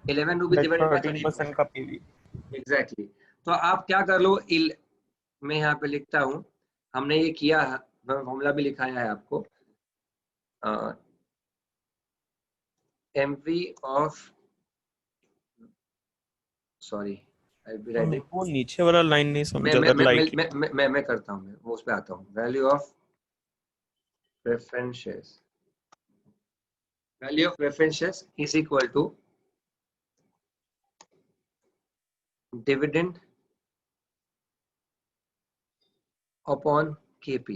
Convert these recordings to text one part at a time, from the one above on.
11 rupees divided by 13% का PV. Exactly. तो आप क्या कर लो, मैं यहाँ पे लिखता हूँ, हमने ये किया, फॉर्मूला भी लिखाया है आपको। MV of, sorry I be writing, वो नीचे वाला लाइन नहीं मैं समझा मैं था, मैं लाइक मैं मैं मैं मैं करता हूँ, मैं वो उस पे आता हूँ। Value of preferences, value of preferences is equal to dividend upon KP.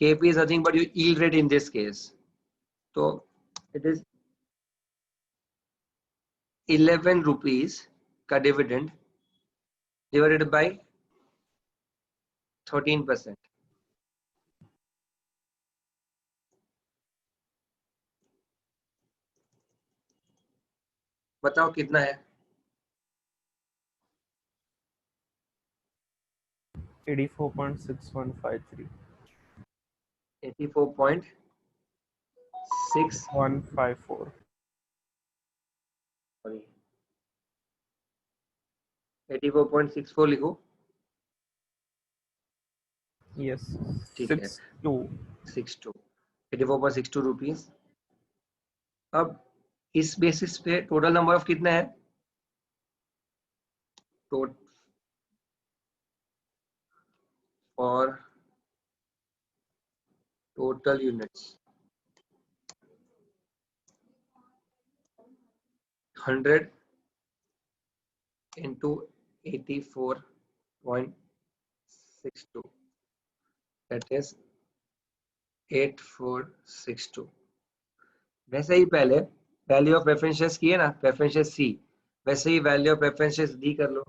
KP is nothing but your yield rate in this case. So it is 11 rupees का dividend divided by 13%. बताओ कितना है? 84.6153 84.6 154 sorry 84.64 लिखो। यस ठीक है, 62 62 84.62 rupees. अब इस basis पे टोटल नंबर ऑफ कितना है? For total units 100 into 84.62, that is 8462। वैसे ही पहले वैल्यू ऑफ प्रेफरेंसेस किए ना, प्रेफरेंसेस सी, वैसे ही वैल्यू ऑफ प्रेफरेंसेस डी कर लो।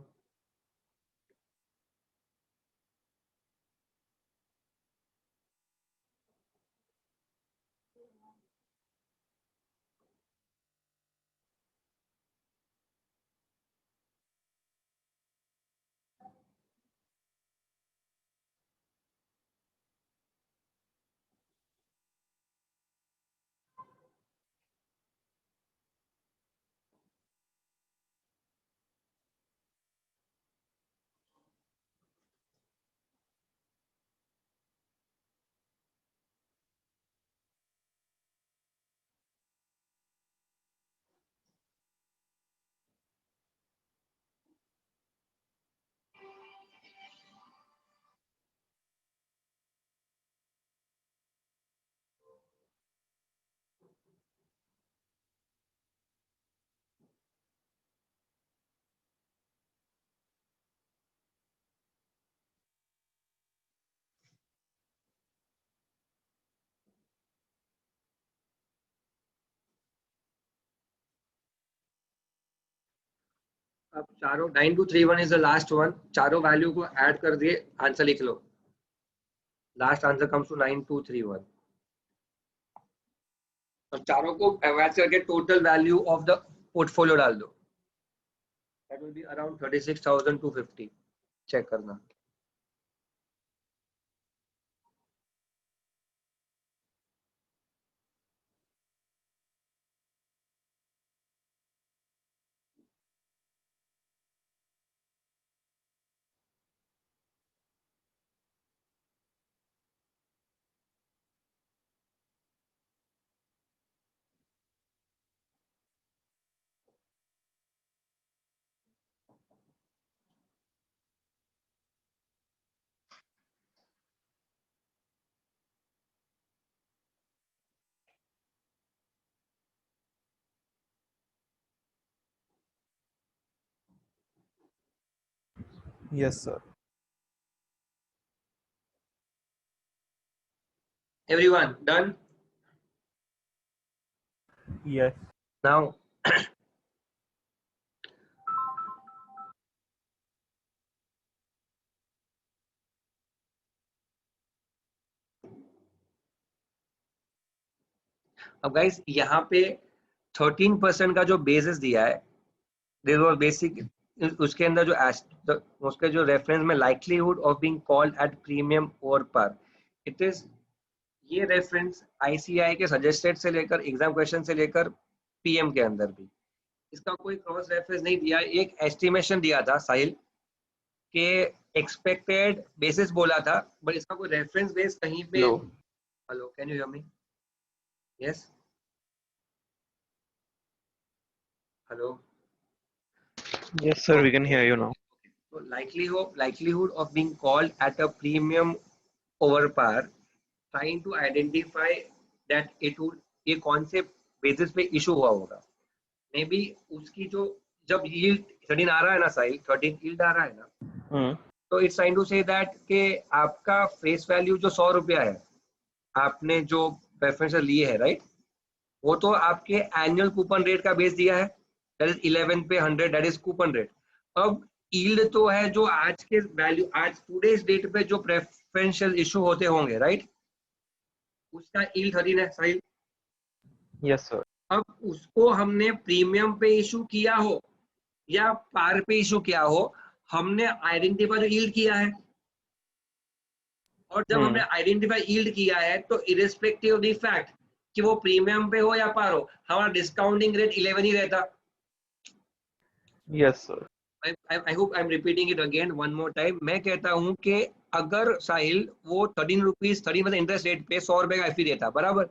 अब चारों 9231 इज द लास्ट वन, चारों वैल्यू को ऐड कर दिए, आंसर लिख लो। लास्ट आंसर कम्स टू 9231 और चारों को ऐड करके total value of the portfolio डाल दो, that will be around 36,250। Check करना। Yes sir. Everyone done? Yes. Now अब गाइस यहाँ पे 13% का जो बेसिस दिया है, बेसिक, उसके अंदर जो उसके जो रेफरेंस में likelihood of being called at premium और पर, इट इज, ये रेफरेंस आईसीआई के सजेस्टेड से लेकर एग्जाम क्वेश्चन से लेकर पीएम के अंदर भी, इसका कोई क्रॉस रेफरेंस नहीं दिया, एक एस्टिमेशन दिया था साहिल के एक्सपेक्टेड बेसिस बोला था, बट इसका कोई रेफरेंस बेस कहीं पे। Hello. Hello, can you hear me? Yes, hello. Yes, sir. We can hear you now. So likelihood of being called at a premium over par, trying to identify that it would, ये कौन से basis पे issue हुआ होगा। May be उसकी जो, जब yield 13 आ रहा है ना साहिल, 13 यील्ड आ रहा है ना, Hmm. तो it's trying to say that कि आपका फेस वैल्यू जो 100 रुपया है, आपने जो प्रेफरेंस लिए है, राइट, वो तो आपके एनुअल कूपन रेट का बेस दिया है, दैट इज 11 पे 100, दैट इज कूपन रेट। अब यील्ड तो है जो आज के वैल्यू, आज टुडेज डेट पे जो प्रेफरेंशियल इशू होते होंगे, राइट, उसका यील्ड 13 है साहिल। Yes, sir. अब उसको हमने प्रीमियम पे इशू किया हो या पार पे इशू किया हो, हमने आइडेंटिफाई जो यील्ड किया है, और जब हमने Hmm. आइडेंटिफाई यील्ड किया है तो इरिस्पेक्टिव ऑफ द फैक्ट कि वो प्रीमियम पे हो या पार हो, हमारा डिस्काउंटिंग रेट 11 ही रहता। Yes, sir. I hope I am repeating it again one more time. मैं कहता हूं कि अगर साहिल वो 13 रुपीज 13 मतलब इंटरेस्ट रेट पे 100 रुपए का एफी देता, बराबर,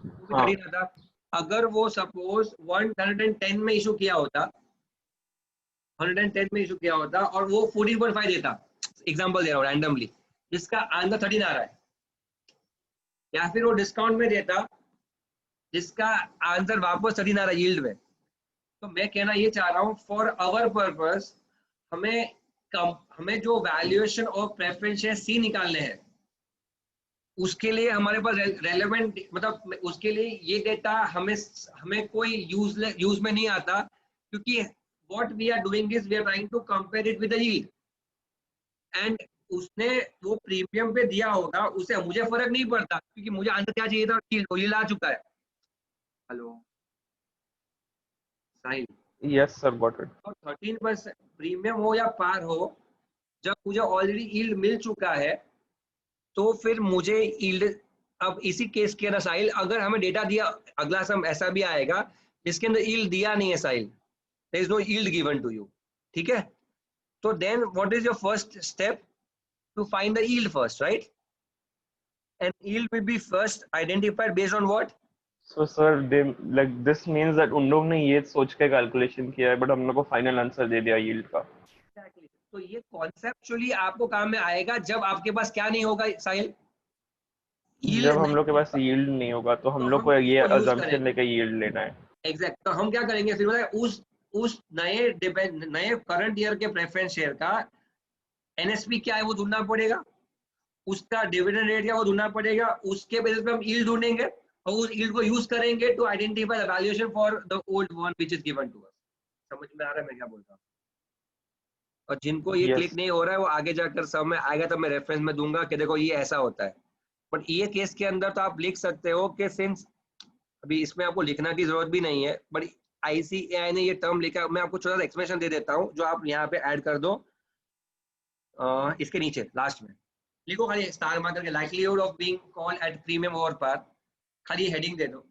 वो भी हाँ. 13 आता। अगर वो सपोज 110 में इशू किया होता, 110 में इशू किया होता और वो 14.5 देता, एग्जांपल दे रहा हूँ रैंडमली, जिसका आंसर 13 आ रहा है, या फिर वो डिस्काउंट में देता जिसका आंसर वापस 13 आ रहा है यील्ड में, तो मैं कहना ये चाह रहा हूँ फॉर आवर पर्पस हमें हमें जो वैल्यूएशन ऑफ प्रेफरेंस शेयर सी निकालने हैं, उसके लिए हमारे पास रेलेवेंट, मतलब उसके लिए ये डेटा हमें हमें कोई यूज में नहीं आता, क्योंकि what we are doing is we are trying to compare it with the yield, and उसने वो प्रीमियम पे दिया होगा, उसे मुझे फर्क नहीं पड़ता, क्योंकि मुझे आंसर क्या चाहिए था, यील्ड आ चुका है। Hello Sahil, Yes, sir. Got it. और 13% प्रीमियम हो या पार हो, जब मुझे ऑलरेडी यील्ड मिल चुका है, तो फिर मुझे यील्ड, अब इसी केस के ना साहिल, अगर हमें डेटा दिया, अगला सम ऐसा भी आएगा जिसके अंदर यील्ड दिया नहीं है Sahil, there is no yield given to you, ठीक है, तो then what is your first step to find the yield first, right, and yield will be first identified based on what. So, sir, they like this means that उन लोग ने ये सोच के calculation किया है, but हम लोग को फाइनल आंसर दे दिया yield का. एग्जैक्टली, तो ये कॉन्सेप्चुअली आपको काम में आएगा जब आपके पास क्या नहीं होगा साहिल, यील्ड जब हम नहीं लोग के पास होगा, yield नहीं होगा तो तो हम लोग हम को ये किसको यूज assumption करेंगे। लेके yield लेना है. एग्जैक्ट, तो हम क्या करेंगे फिर, बताए उस नए करंट ईयर के प्रेफरेंस शेयर का एनएसपी क्या है वो ढूंढना पड़ेगा, उसका डिविडेंड रेट क्या है वो ढूंढना पड़ेगा, उसके बेसिस पे हम यील्ड ढूंढेंगे और उस यील्ड को यूज करेंगे to identify the valuation for the old one which is given to us. समझ में आ रहा है मैं क्या बोल रहा हूँ? और जिनको ये क्लिक Yes. नहीं हो रहा है वो आगे जाकर सब में आएगा, तो मैं रेफरेंस में दूंगा कि देखो ये ऐसा होता है। बट ये केस के अंदर तो आप लिख सकते हो कि सिंस, अभी इसमें आपको लिखना की जरूरत भी नहीं है, बट आईसीएआई ने ये टर्म लिखा, मैं आपको छोटा सा एक्सप्लेनेशन दे देता हूँ जो आप यहाँ पे ऐड कर दो, इसके नीचे लास्ट में लिखो खाली स्टार मार्कर के likelihood of being called at premium over par, खाली हेडिंग दे दो,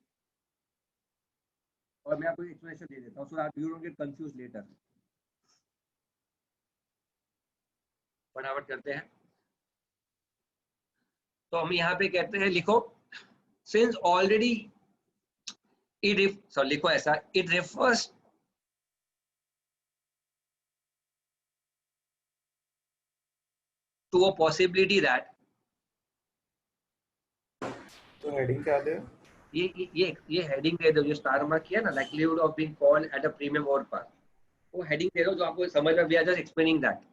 और मैं आपको एक्सप्लेनेशन दे देता हूँ so that you don't get confuse later. फटाफट करते हैं, तो हम यहाँ पे कहते हैं, लिखो सिंस ऑलरेडी इट, सॉरी लिखो ऐसा, it refers to a possibility that, तो हेडिंग क्या दे? ये हेडिंग दे दो जो स्टार मार्क किया ना, likelihood of being called at a premium over par, वो हेडिंग दे दो जो आपको समझ में, we are just explaining that.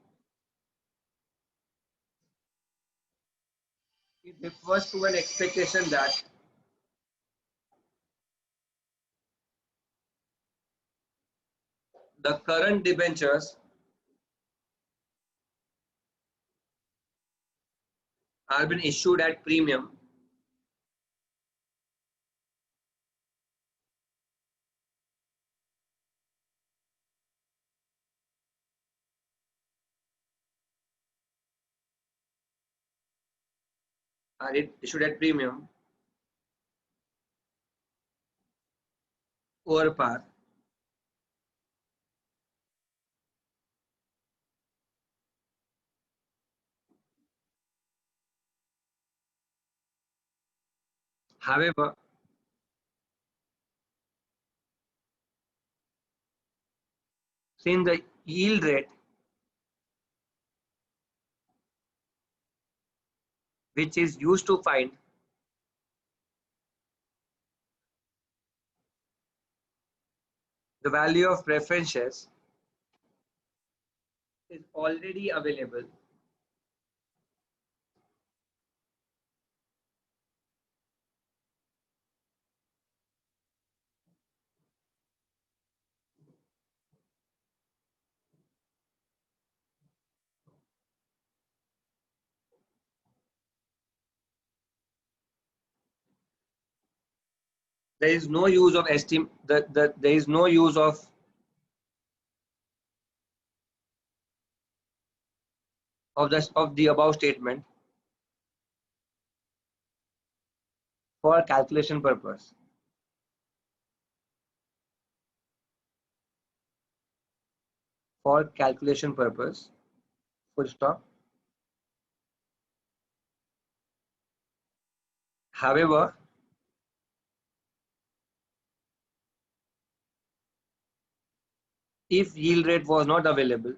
It refers to an expectation that the current debentures are been issued at premium are issued at premium over par However, since the yield rate which is used to find the value of preferences is already available there is no use of there is no use of the above statement for calculation purpose. For calculation purpose, full stop. However, if yield rate was not available,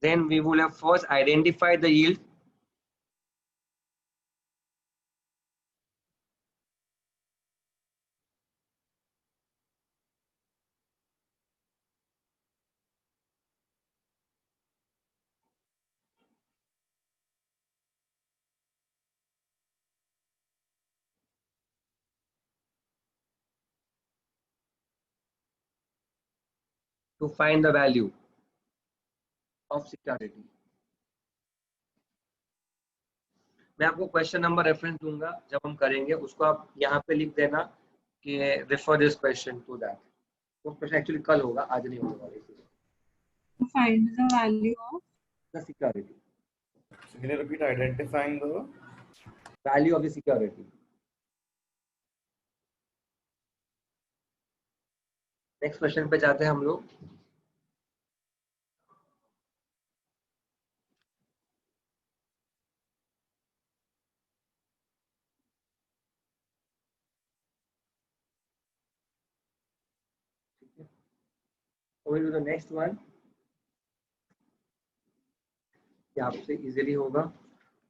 then we would have first identified the yield to find the value of security. मैं आपको question number reference दूंगा जब हम करेंगे, उसको आप यहाँ पे लिख देना कि refer this question to that. वो क्वेश्चन एक्चुअली कल होगा, आज नहीं होगा. To find the value of the security. So can you repeat identifying the value of the security? Next question पे जाते हैं हम लोग. We'll do the next one. ये आपसे इजीली होगा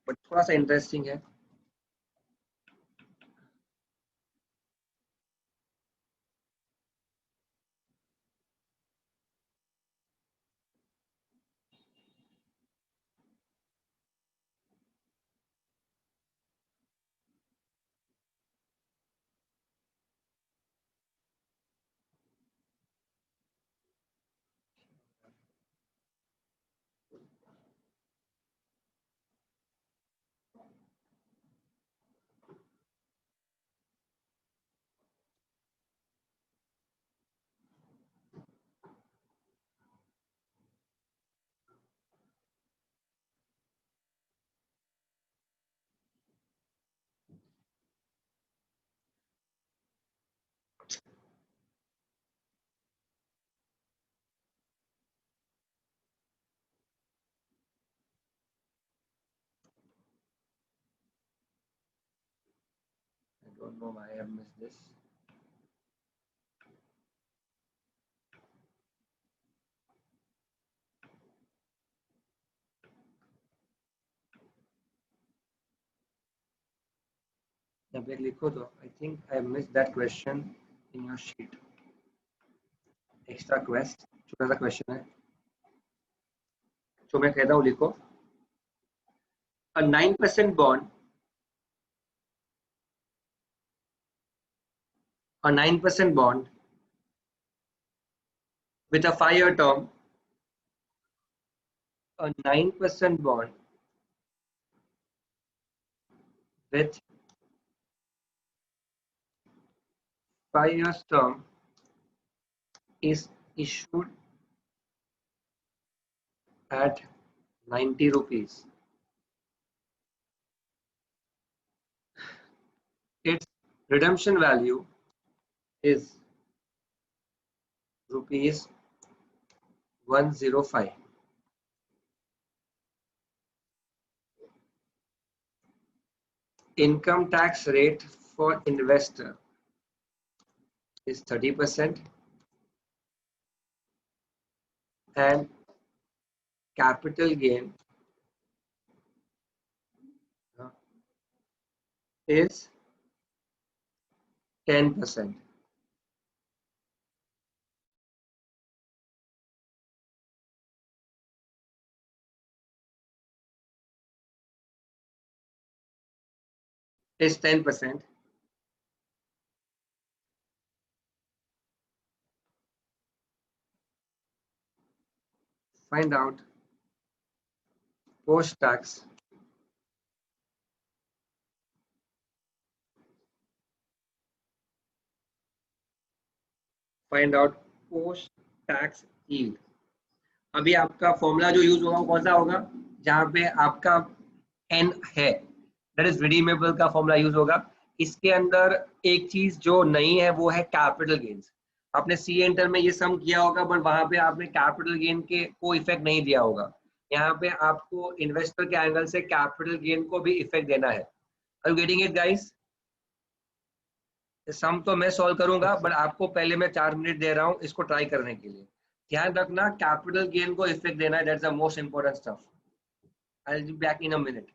बट थोड़ा सा इंटरेस्टिंग है. I don't know why I have missed this. यहाँ पे लिखो तो I think I missed that question in your sheet. Extra quest, छोटा सा क्वेश्चन है जो मैं कहता हूँ, लिखो. A 9% bond, a 9% bond with a 5-year term, a 9% bond with 5 years term is issued at 90 rupees. Its redemption value is rupees 105. Income tax rate for investor is 30% and capital gain is 10%. Is 10%. Find out post tax post tax yield. अभी आपका formula जो use होगा वो कौन सा होगा, जहां पे आपका एन है, दैट इज रिडीमेबल का फॉर्मूला यूज होगा. इसके अंदर एक चीज जो नहीं है वो है कैपिटल गेन्स. आपने सी एंटर में ये सम किया होगा बट वहां पे आपने कैपिटल गेन के कोई इफेक्ट नहीं दिया होगा. यहाँ पे आपको इन्वेस्टर के एंगल से कैपिटल गेन को भी इफेक्ट देना है. Are you getting it guys? Sum तो मैं सॉल्व करूंगा बट आपको पहले मैं 4 मिनट दे रहा हूँ इसको ट्राई करने के लिए. ध्यान रखना कैपिटल गेन को इफेक्ट देना है, that's the most important stuff. I will be back in a minute.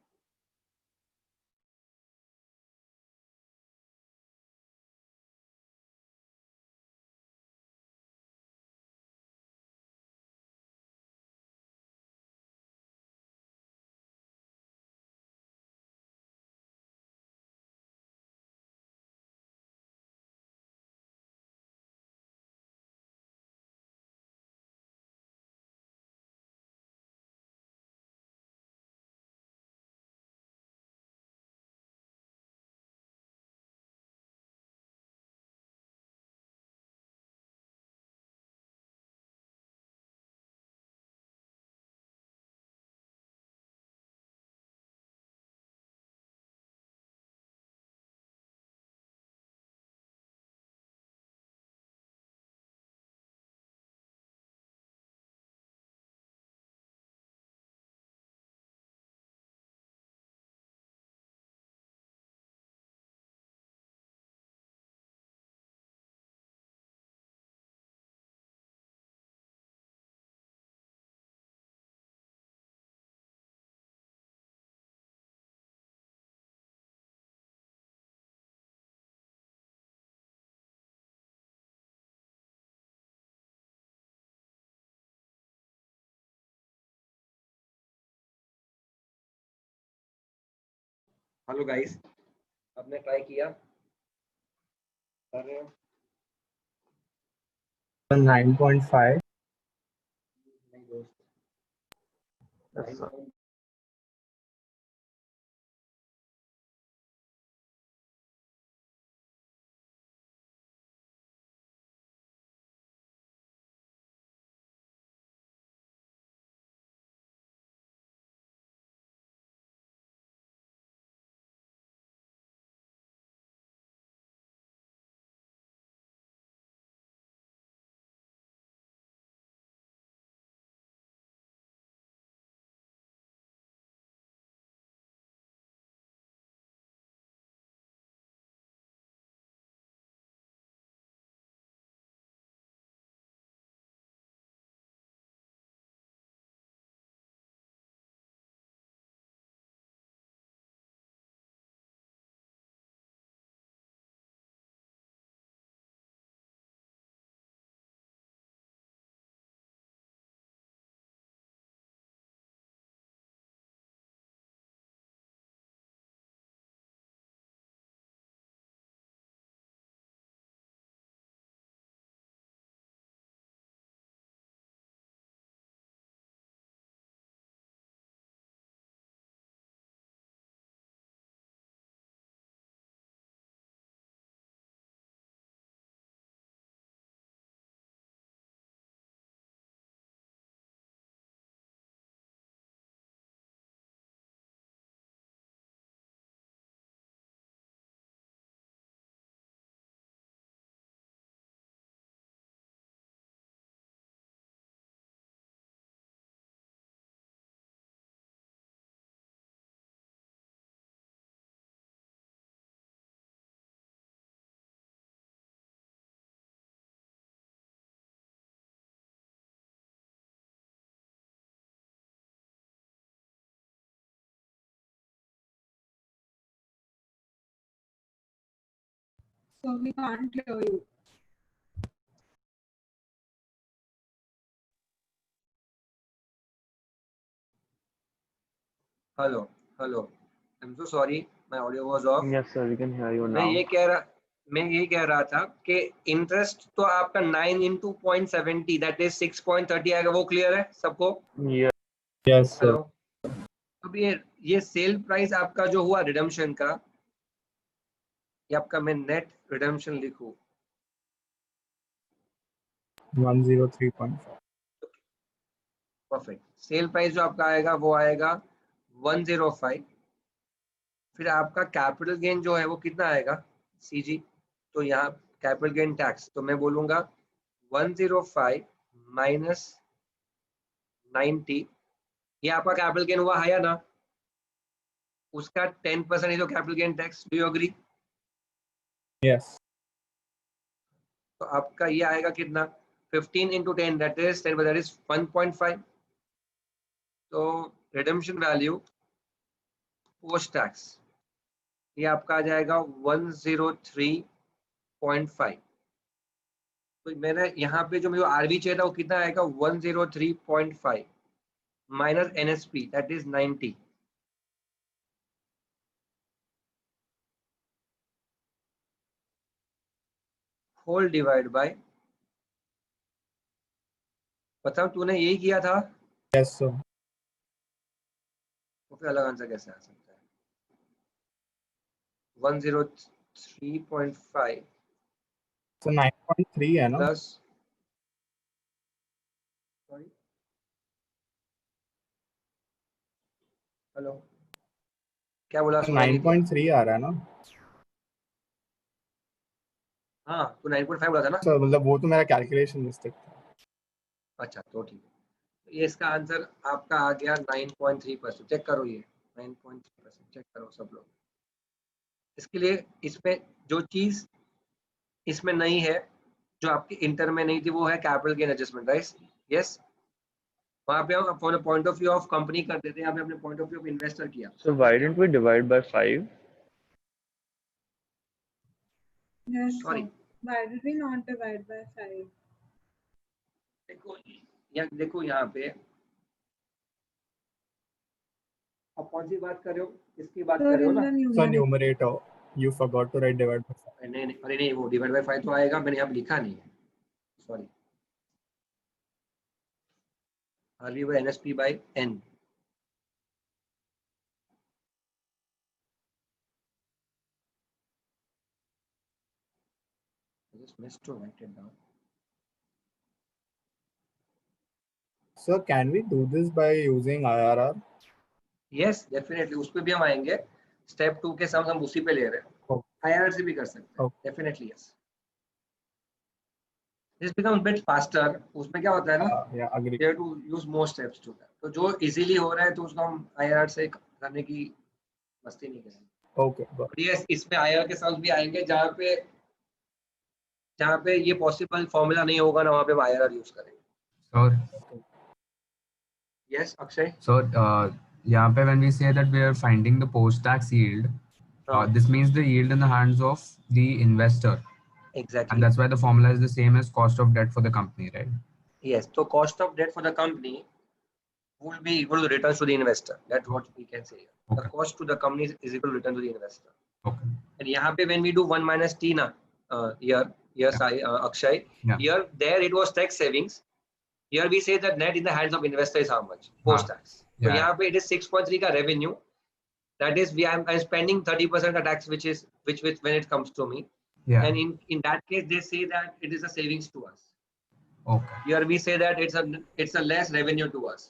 Hello guys, आपने ट्राई किया? कर रहे हो? 9.5. नहीं दोस्त. Yes, sir. 9. So we can't hear you. Hello, hello. I'm so sorry, my audio was off. Yes, sir, we can hear you मैं now. ये कह रहा था कि इंटरेस्ट तो आपका 9 into 0.70 दैट इज 6.30 आएगा, वो क्लियर है सबको? Yeah. Yes, sir. हेलो। अब ये सेल प्राइस आपका जो हुआ रिडम्पशन का, ये आपका मैं नेट रिडम्पशन लिखूं 103.5. परफेक्ट। सेल प्राइस जो आपका आएगा वो आएगा 105। फिर आपका कैपिटल गेन जो है वो कितना आएगा सीजी? तो यहाँ कैपिटल गेन टैक्स तो मैं बोलूंगा 105 माइनस 90, ये आपका कैपिटल गेन हुआ है या ना? उसका 10% जो capital gain tax, do you agree? Yes. तो आपका ये आएगा कितना? 15 into 10 that is 10 that is 1.5। तो रिडम्पशन वैल्यू पोस्ट टैक्स ये आपका आ जाएगा 103.5। तो मैंने यहाँ पे जो मुझे आरबी चाहिए था वो कितना आएगा? 103.5 minus NSP that is 90। Whole divide by, बताओ तूने यही किया था Yes, sir. तो फिर अलग आंसर कैसे आ सकता है? 103.5 So 9.3 है ना? प्लस, सॉरी, हेलो क्या बोला? So सुनाई नहीं दिया। 9.3 आ रहा है ना? हाँ तो 9.5 बोला था ना? सर मतलब वो तो मेरा कैलकुलेशन मिस्टेक था. अच्छा तो ठीक है, ये इसका आंसर आपका आ गया 9.3%। चेक करो, ये 9.3% चेक करो सब लोग। इसके लिए इसमें जो चीज इसमें नहीं है, जो आपके इंटर में नहीं थी, वो है capital gain adjustment, right? Yes, वहां पे हम अपने point of view of company कर देते हैं, यहाँ पे अपने point of view of investor किया। So why didn't we divide by 5? Yes, Sorry. sir. Why did we not divide by 5? देखो यहाँ पे आप कौन सी बात कर रहे हो? इसकी बात कर Sir, रहे हो in ना? the So numerator. numerator, you forgot to write divide by 5. नहीं, अरे नहीं, वो डिवाइड बाय 5 तो आएगा, मैंने यहाँ पे लिखा नहीं है, sorry. RV by NSP by N. just missed to write it down. Sir, can we do this by using IRR? Yes, definitely, उस पे भी हम आएंगे। स्टेप 2 के साथ हम उसी पे ले रहे हैं, आईआरआर से भी कर सकते हैं। Definitely yes, this becomes bit faster. उसमें क्या होता है ना, Yeah, agree. you have to use more steps to that। तो जो इजीली हो रहा है तो उसको हम आईआरआर से करने की मस्ती नहीं करेंगे। Okay, got it. यस, इसमें आईआरआर के साथ भी आएंगे, जहाँ पे ये पॉसिबल फॉर्मूला नहीं होगा ना, वहाँ पे हम आईआरआर यूज करेंगे। So, yes Akshay. यहाँ पे when we say that we are finding the post-tax yield, this means the yield in the hands of the investor, Exactly. and that's why the formula is the same as cost of debt for the company, right? Yes, so cost of debt for the company will be equal to returns to the investor. That's what we can say. The Okay. cost to the company is equal to return to the investor. Okay. And यहाँ पे when we do 1 minus t na, Akshay, Yeah. here there it was tax savings. Here we say that net in the hands of investor is how much post tax. So Yeah. यहाँ पे it is 6.3 का revenue. That is I'm spending 30% of tax, which when it comes to me. Yeah. And in that case they say that it is a savings to us. Okay. Here we say that it's a less revenue to us.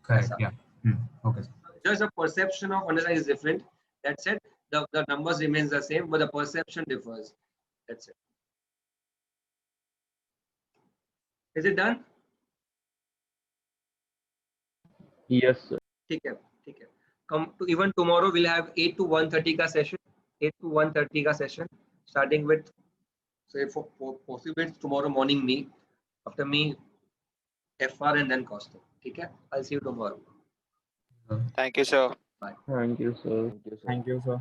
Correct. Yes, Yeah. Okay. Just the perception of underlying is different. That's it. The numbers remains the same, but the perception differs. That's it. Is it done? Yes, sir. ठीक है. Come to even tomorrow we'll have 8 to 1:30 का session. 8 to 1:30 का session, starting with say for possible tomorrow morning me, after me FR and then costing. ठीक है. I'll see you tomorrow. Thank you, sir. Bye. Thank you, sir. Thank you, sir.